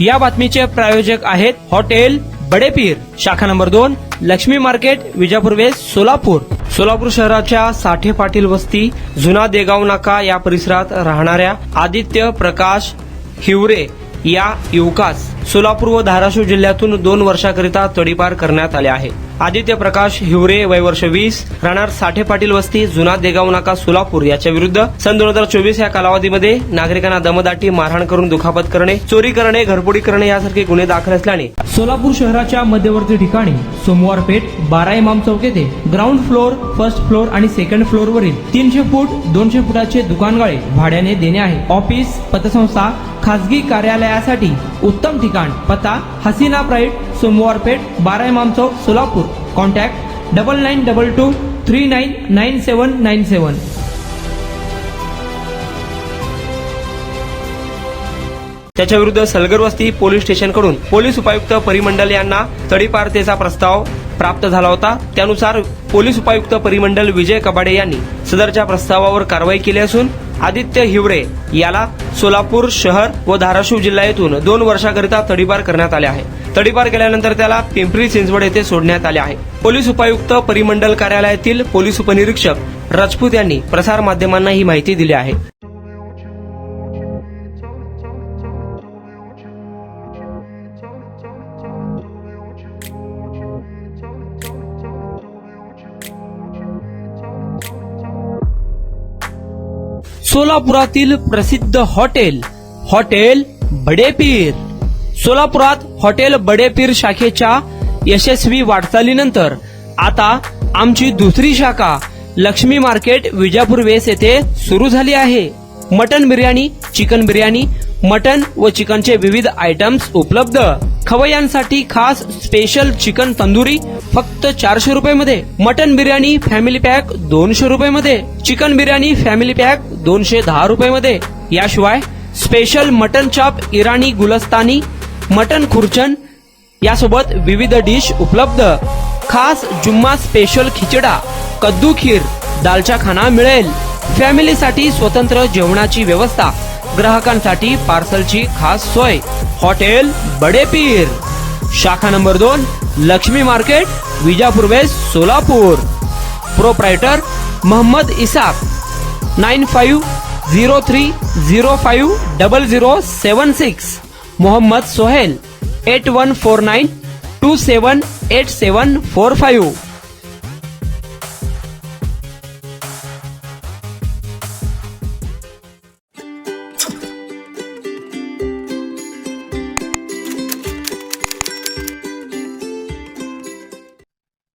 या बातमीचे प्रायोजक आहेत हॉटेल बडेपीर, शाखा number 2, Laxmi market, Vijapur west, Solapur. Solapur शहराच्या साठे पाटील वस्ती, जुना देगाव नाका या परिसरात राहणाऱ्या आदित्य प्रकाश हिवरे या युवकास सोलापूर व धाराशिव जिल्ह्यातून 2 वर्षाकरिता तडीपार करण्यात आले आहे. आदित्य प्रकाश हिवरे, वय वर्ष 20, राहणार साठे पाटील वस्ती, जुना देगाव नाका, सोलापूर याच्या विरुद्ध सन 2024 या कालावधीमध्ये नागरिकांना दमदाटी, मारहाण करून दुखापत करणे, चोरी करणे, घरफोडी करणे यासारखे गुन्हे दाखल असल्याने सोलापूर शहराच्या मध्यवर्ती ठिकाणी सोमवार पेठ 12 इमाम चौक येथे ग्राउंड फ्लोर, फर्स्ट फ्लोर आणि सेकंड फ्लोर वरील 300 फूट 200 फुटाचे दुकानगाळे भाड्याने देणे आहे. ऑफिस, पतसंस्था, खासगी कार्यालयासाठी उत्तम ठिकाण. पत्ता हसीना प्राईड, सोमवार पेठ 12 इमाम चौक, सोलापूर. कॉन्टॅक्ट 9922 399797. त्याच्या विरुद्ध सलगर वस्ती पोलीस स्टेशनकडून पोलीस उपायुक्त परिमंडल यांना तडीपारतेचा प्रस्ताव प्राप्त झाला होता. त्यानुसार पोलीस उपायुक्त परिमंडल विजय कबाडे यांनी सदरच्या प्रस्तावावर कारवाई केली असून आदित्य हिवरे याला सोलापूर शहर व धाराशिव जिल्हा येथून 2 वर्षाकरिता तडीपार करण्यात आले आहे. तडीपार केल्यानंतर त्याला पिंपरी चिंचवड येथे सोडण्यात आले आहे. पोलीस उपायुक्त परिमंडल कार्यालयातील पोलीस उपनिरीक्षक राजपूत यांनी प्रसार माध्यमांना ही माहिती दिली आहे. सोलापुरातील प्रसिद्ध हॉटेल बडेपीर. सोलापुरात हॉटेल बडेपीर शाखेच्या यशस्वी वाटचालीनंतर आता आमची दुसरी शाखा लक्ष्मी मार्केट, विजापूर वेस्ट येथे सुरू झाली आहे. Mutton biryani, chicken biryani, mutton व चिकनचे विविध आयटम्स उपलब्ध. खवय्यांसाठी खास स्पेशल चिकन तंदुरी फक्त 400 रुपये मध्ये. मटन बिर्याणी फॅमिली पॅक 200 रुपये मध्ये. चिकन बिर्याणी फॅमिली पॅक 210 रुपये मध्ये. याशिवाय स्पेशल मटन चाप, इराणी गुलस्तानी, मटन खुर्चन यासोबत विविध डिश उपलब्ध. खास जुम्मा स्पेशल खिचडा, कद्दू खीर, दालचा खाना मिळेल. फॅमिलीसाठी स्वतंत्र जेवणाची व्यवस्था, ग्राहकांसाठी पार्सलची खास सोय. हॉटेल बडेपीर, शाखा number 2, Laxmi market, Vijapur west, Solapur. Proprietor Mohammad Isaq. 9503050076. Mohammad Sohel. 8149278745.